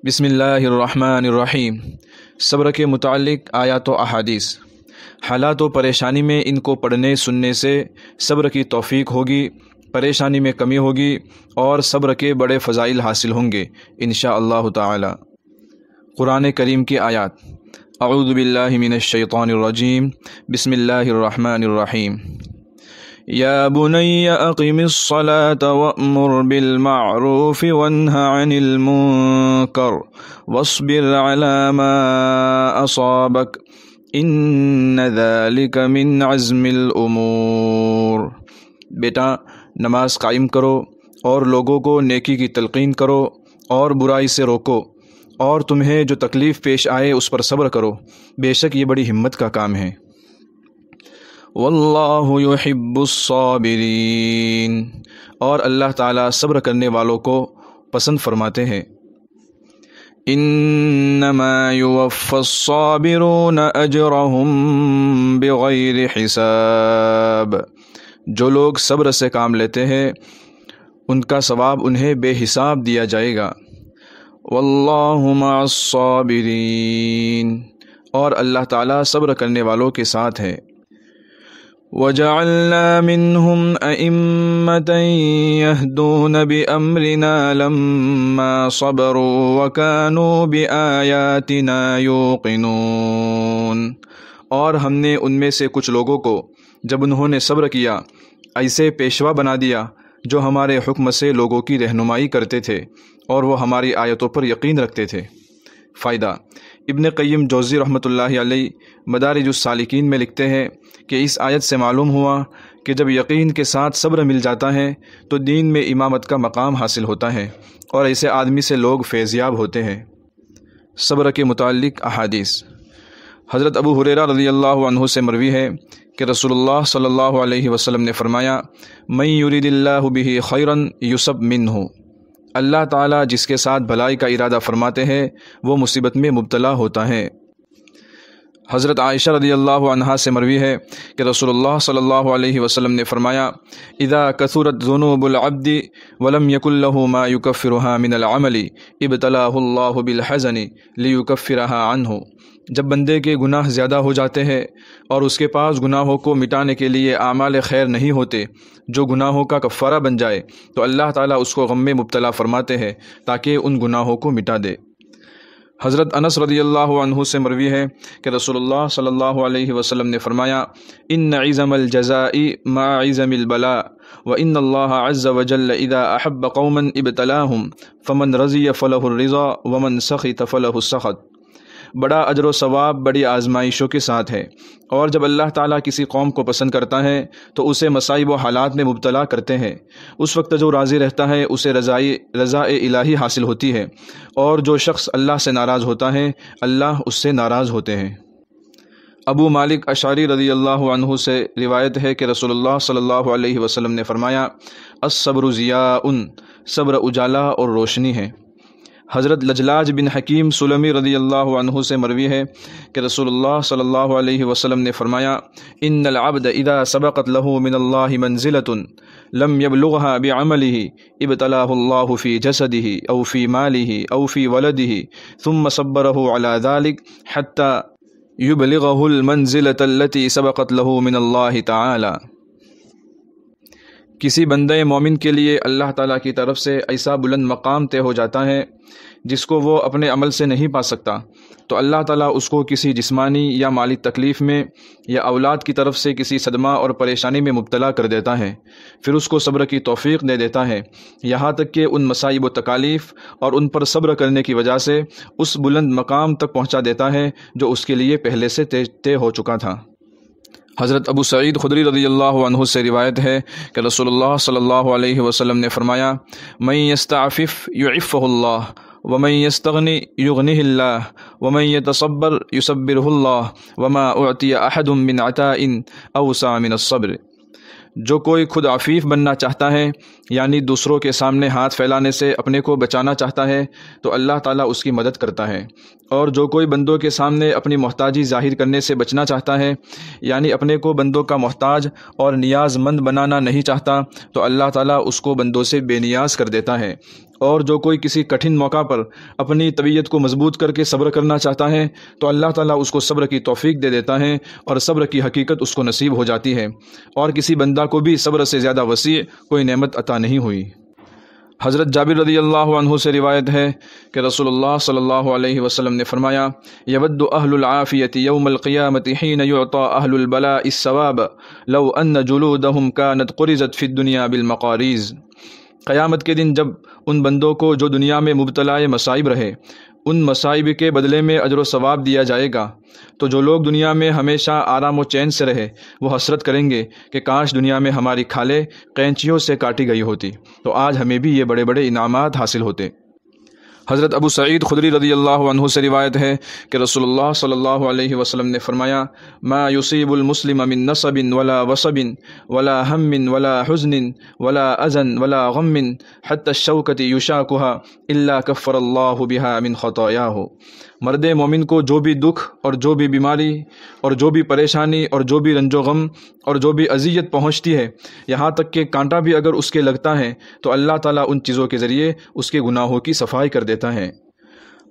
بسم اللہ الرحمن الرحیم۔ صبر کے متعلق آیات و احادیث۔ حالات و پریشانی میں ان کو پڑھنے سننے سے صبر کی توفیق ہوگی، پریشانی میں کمی ہوگی اور صبر کے بڑے فضائل حاصل ہوں گے انشاءاللہ تعالی۔ قرآن کریم کی آیات۔ اعوذ باللہ من الشیطان الرجیم، بسم اللہ الرحمن الرحیم۔ یا بنی اقم الصلاة وأمر بالمعروف وانہ عن المنکر واصبر على ما اصابک ان ذلک من عزم الامور۔ بیٹا نماز قائم کرو اور لوگوں کو نیکی کی تلقین کرو اور برائی سے روکو، اور تمہیں جو تکلیف پیش آئے اس پر صبر کرو، بے شک یہ بڑی ہمت کا کام ہے۔ واللہ یحب الصابرین، اور اللہ تعالیٰ صبر کرنے والوں کو پسند فرماتے ہیں۔ انما یوفی الصابرون اجرهم بغیر حساب، جو لوگ صبر سے کام لیتے ہیں ان کا ثواب انہیں بے حساب دیا جائے گا۔ واللہ مع الصابرین، اور اللہ تعالیٰ صبر کرنے والوں کے ساتھ ہے۔ وَجَعَلْنَا مِنْهُمْ أَئِمَّةً يَهْدُونَ بِأَمْرِنَا لَمَّا صَبَرُوا وَكَانُوا بِآيَاتِنَا يُوقِنُونَ، اور ہم نے ان میں سے کچھ لوگوں کو جب انہوں نے صبر کیا ایسے پیشوا بنا دیا جو ہمارے حکم سے لوگوں کی رہنمائی کرتے تھے اور وہ ہماری آیتوں پر یقین رکھتے تھے۔ فائدہ۔ ابن قیم جوزی رحمۃ اللہ علیہ مدارج السالکین میں لکھتے ہیں کہ اس آیت سے معلوم ہوا کہ جب یقین کے ساتھ صبر مل جاتا ہے تو دین میں امامت کا مقام حاصل ہوتا ہے اور ایسے آدمی سے لوگ فیضیاب ہوتے ہیں۔ صبر کے متعلق احادیث۔ حضرت ابو ہریرہ رضی اللہ عنہ سے مروی ہے کہ رسول اللہ صلی اللہ علیہ وسلم نے فرمایا، من یرید اللہ بہ خیرا یصب منہ، اللہ تعالیٰ جس کے ساتھ بھلائی کا ارادہ فرماتے ہیں وہ مصیبت میں مبتلا ہوتا ہے۔ حضرت عائشہ رضی اللہ عنہا سے مروی ہے کہ رسول اللہ صلی اللہ علیہ وسلم نے فرمایا، اذا کثرت ذنوب العبد ولم یکن له ما یکفرها من العمل ابتلاه اللہ بالحزن لیکفرها عنہ، جب بندے کے گناہ زیادہ ہو جاتے ہیں اور اس کے پاس گناہوں کو مٹانے کے لیے اعمال خیر نہیں ہوتے جو گناہوں کا کفارہ بن جائے تو اللہ تعالیٰ اس کو غم میں مبتلا فرماتے ہیں تاکہ ان گناہوں کو مٹا دے۔ حضرت انس رضی اللہ عنہ سے مروی ہے کہ رسول اللہ صلی اللہ علیہ وسلم نے فرمایا، ان عظم الجزاء مع عظم البلاء وان اللہ عز وجل اذا احب قوما ابتلاهم فمن رضی فلہ الرضا ومن سخط فلہ السخط، بڑا اجر و ثواب بڑی آزمائشوں کے ساتھ ہے، اور جب اللہ تعالیٰ کسی قوم کو پسند کرتا ہے تو اسے مصائب و حالات میں مبتلا کرتے ہیں، اس وقت جو راضی رہتا ہے اسے رضا الہی حاصل ہوتی ہے، اور جو شخص اللہ سے ناراض ہوتا ہے اللہ اس سے ناراض ہوتے ہیں۔ ابو مالک اشعری رضی اللہ عنہ سے روایت ہے کہ رسول اللہ صلی اللہ علیہ وسلم نے فرمایا، الصبر ضیاء، صبر اجالا اور روشنی ہے۔ حضرت لجلاج بن حکیم سلمی رضی اللہ عنہ سے مروی ہے کہ رسول اللہ صلی اللہ علیہ وسلم نے فرمایا، ان العبد اذا سبقت له من اللہ منزلۃ لم يبلغها بعمله ابتلاه اللہ فی جسده او فی ماله او فی ولده ثم صبره على ذلك حتى يبلغه المنزلة التي سبقت له من اللہ تعالی۔ کسی بندے مومن کے لیے اللہ تعالیٰ کی طرف سے ایسا بلند مقام طے ہو جاتا ہے جس کو وہ اپنے عمل سے نہیں پا سکتا، تو اللہ تعالیٰ اس کو کسی جسمانی یا مالی تکلیف میں یا اولاد کی طرف سے کسی صدمہ اور پریشانی میں مبتلا کر دیتا ہے، پھر اس کو صبر کی توفیق دے دیتا ہے، یہاں تک کہ ان مصائب و تکالیف اور ان پر صبر کرنے کی وجہ سے اس بلند مقام تک پہنچا دیتا ہے جو اس کے لیے پہلے سے طے ہو چکا تھا۔ حضرت ابو سعید خدری رضی اللہ عنہ سے روایت ہے کہ رسول اللہ صلی اللہ علیہ وسلم نے فرمایا، من یستعفف یعفہ اللہ ومن یستغنی یغنہ اللہ ومن یتصبر یصبرہ اللہ وما اعطی احد من عطاء اوسع من الصبر، جو کوئی خود عفیف بننا چاہتا ہے یعنی دوسروں کے سامنے ہاتھ پھیلانے سے اپنے کو بچانا چاہتا ہے تو اللہ تعالیٰ اس کی مدد کرتا ہے، اور جو کوئی بندوں کے سامنے اپنی محتاجی ظاہر کرنے سے بچنا چاہتا ہے یعنی اپنے کو بندوں کا محتاج اور نیاز مند بنانا نہیں چاہتا تو اللہ تعالیٰ اس کو بندوں سے بے نیاز کر دیتا ہے، اور جو کوئی کسی کٹھن موقع پر اپنی طبیعت کو مضبوط کر کے صبر کرنا چاہتا ہے تو اللہ تعالیٰ اس کو صبر کی توفیق دے دیتا ہے اور صبر کی حقیقت اس کو نصیب ہو جاتی ہے، اور کسی بندہ کو بھی صبر سے زیادہ وسیع کوئی نعمت عطا نہیں ہوئی۔ حضرت جابر رضی اللہ عنہ سے روایت ہے کہ رسول اللہ صلی اللہ علیہ وسلم نے فرمایا، یود اہل العافیۃ یوم القیامۃ حین یعطی اہل البلاء الثواب لو ان جلودہم کانت قرزت فی الدنیا بالمقاریض۔ قیامت کے دن جب ان بندوں کو جو دنیا میں مبتلا مصائب رہے، ان مصائب کے بدلے میں اجر و ثواب دیا جائے گا، تو جو لوگ دنیا میں ہمیشہ آرام و چین سے رہے وہ حسرت کریں گے کہ کاش دنیا میں ہماری کھالیں قینچیوں سے کاٹی گئی ہوتی، تو آج ہمیں بھی یہ بڑے بڑے انعامات حاصل ہوتے۔ حضرت ابو سعید خدری رضی اللہ عنہ سے روایت ہے کہ رسول اللہ صلی اللہ علیہ وسلم نے فرمایا، ما یصیب المسلم من نصب ولا وصب ولا ہم ولا حزن ولا اذن ولا غم حتی الشوکۃ یشاکها الا کفر اللہ بها من خطایاہ۔ مرد مومن کو جو بھی دکھ اور جو بھی بیماری اور جو بھی پریشانی اور جو بھی رنج و غم اور جو بھی اذیت پہنچتی ہے، یہاں تک کہ کانٹا بھی اگر اس کے لگتا ہے تو اللہ تعالیٰ ان چیزوں کے ذریعے اس کے گناہوں کی صفائی کر دیتا ہے۔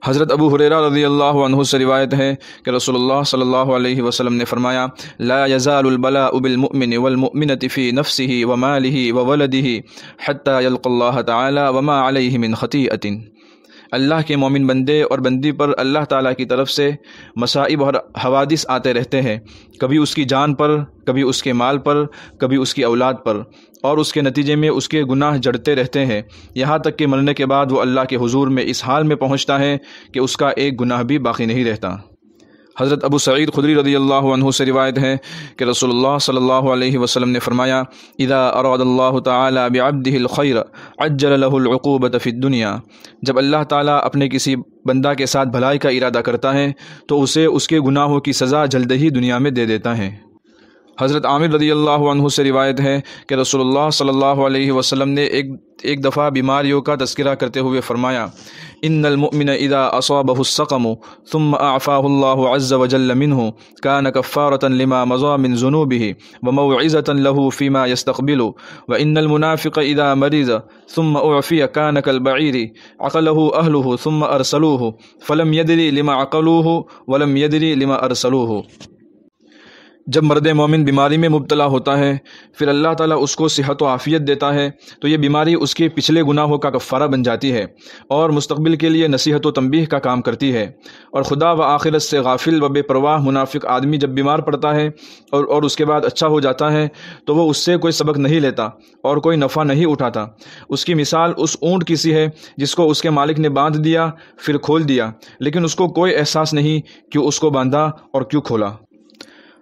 حضرت ابو ہریرہ رضی اللہ عنہ سے روایت ہے کہ رسول اللہ صلی اللہ علیہ وسلم نے فرمایا، لا يزال البلاء بالمؤمن والمؤمنة في نفسه وماله وولده حتى يلقى الله تعالى وما عليه من خطيئة۔ اللہ کے مومن بندے اور بندی پر اللہ تعالیٰ کی طرف سے مصائب اور حوادث آتے رہتے ہیں، کبھی اس کی جان پر، کبھی اس کے مال پر، کبھی اس کی اولاد پر، اور اس کے نتیجے میں اس کے گناہ جڑتے رہتے ہیں، یہاں تک کہ مرنے کے بعد وہ اللہ کے حضور میں اس حال میں پہنچتا ہے کہ اس کا ایک گناہ بھی باقی نہیں رہتا۔ حضرت ابو سعید خدری رضی اللہ عنہ سے روایت ہے کہ رسول اللہ صلی اللہ علیہ وسلم نے فرمایا، اذا اراد اللہ تعالی بعبدہ الخیر عجل له العقوبۃ فی الدنیا۔ جب اللہ تعالیٰ اپنے کسی بندہ کے ساتھ بھلائی کا ارادہ کرتا ہے تو اسے اس کے گناہوں کی سزا جلد ہی دنیا میں دے دیتا ہے۔ حضرت عامر رضی اللہ عنہ سے روایت ہے کہ رسول اللہ صلی اللہ علیہ وسلم نے ایک دفعہ بیماریوں کا تذکرہ کرتے ہوئے فرمایا، ان المؤمن اذا اصابه السقم ثم اعفاه الله عز وجل منه كان كفارة لما مضى من ذنوبه وموعظة له فيما يستقبل، وان المنافق اذا مرض ثم اعفي كان كالبعير عقله اهله ثم ارسلوه فلم يدري لما عقلوه ولم يدري لما ارسلوه۔ جب مرد مومن بیماری میں مبتلا ہوتا ہے پھر اللہ تعالیٰ اس کو صحت و عافیت دیتا ہے تو یہ بیماری اس کے پچھلے گناہوں کا کفارہ بن جاتی ہے اور مستقبل کے لیے نصیحت و تنبیہ کا کام کرتی ہے، اور خدا و آخرت سے غافل و بے پرواہ منافق آدمی جب بیمار پڑتا ہے اور اس کے بعد اچھا ہو جاتا ہے تو وہ اس سے کوئی سبق نہیں لیتا اور کوئی نفع نہیں اٹھاتا۔ اس کی مثال اس اونٹ کی سی ہے جس کو اس کے مالک نے باندھ دیا پھر کھول دیا، لیکن اس کو کوئی احساس نہیں کیوں اس کو باندھا اور کیوں کھولا۔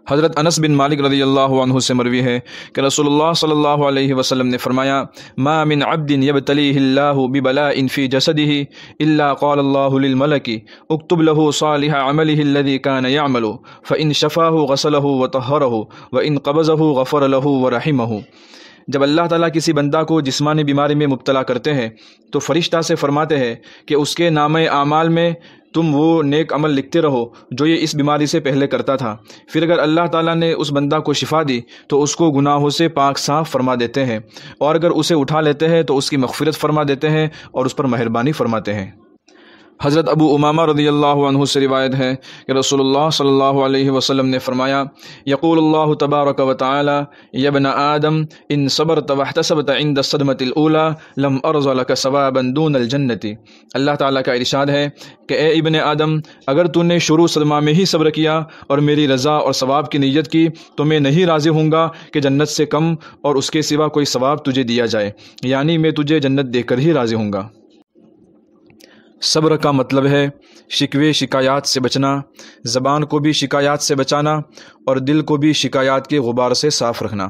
حضرت انس بن مالک رضی اللہ عنہ سے مروی ہے کہ رسول اللہ صلی اللہ علیہ وسلم نے فرمایا، ما من عبد یبتلیہ اللہ ببلاء فی جسدہ الا قال اللہ للملک اکتب له صالح عملہ الذی کان یعمل فإن شفاہ غسلہ وطہرہ وإن قبضہ غفر لہ ورحمہ۔ جب اللہ تعالیٰ کسی بندہ کو جسمانی بیماری میں مبتلا کرتے ہیں تو فرشتہ سے فرماتے ہیں کہ اس کے نامہ اعمال میں تم وہ نیک عمل لکھتے رہو جو یہ اس بیماری سے پہلے کرتا تھا، پھر اگر اللہ تعالیٰ نے اس بندہ کو شفا دی تو اس کو گناہوں سے پاک صاف فرما دیتے ہیں، اور اگر اسے اٹھا لیتے ہیں تو اس کی مغفرت فرما دیتے ہیں اور اس پر مہربانی فرماتے ہیں۔ حضرت ابو امامہ رضی اللہ عنہ سے روایت ہے کہ رسول اللہ صلی اللہ علیہ وسلم نے فرمایا، یقول اللہ تبارک و تعالی، یا ابن آدم ان صبرت واحتسبت عند الصدمۃ الاولى لم ارض لك ثوابا دون الجنۃ۔ اللہ تعالیٰ کا ارشاد ہے کہ اے ابن آدم، اگر تو نے شروع صدمہ میں ہی صبر کیا اور میری رضا اور ثواب کی نیت کی تو میں نہیں راضی ہوں گا کہ جنت سے کم اور اس کے سوا کوئی ثواب تجھے دیا جائے، یعنی میں تجھے جنت دے کر ہی راضی ہوں گا۔ صبر کا مطلب ہے شکوے شکایات سے بچنا، زبان کو بھی شکایات سے بچانا اور دل کو بھی شکایات کے غبار سے صاف رکھنا،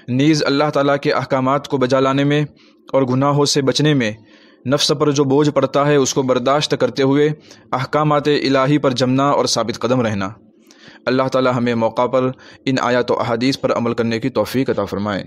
نیز اللہ تعالیٰ کے احکامات کو بجا لانے میں اور گناہوں سے بچنے میں نفس پر جو بوجھ پڑتا ہے اس کو برداشت کرتے ہوئے احکامات الہی پر جمنا اور ثابت قدم رہنا۔ اللہ تعالیٰ ہمیں موقع پر ان آیات و احادیث پر عمل کرنے کی توفیق عطا فرمائے۔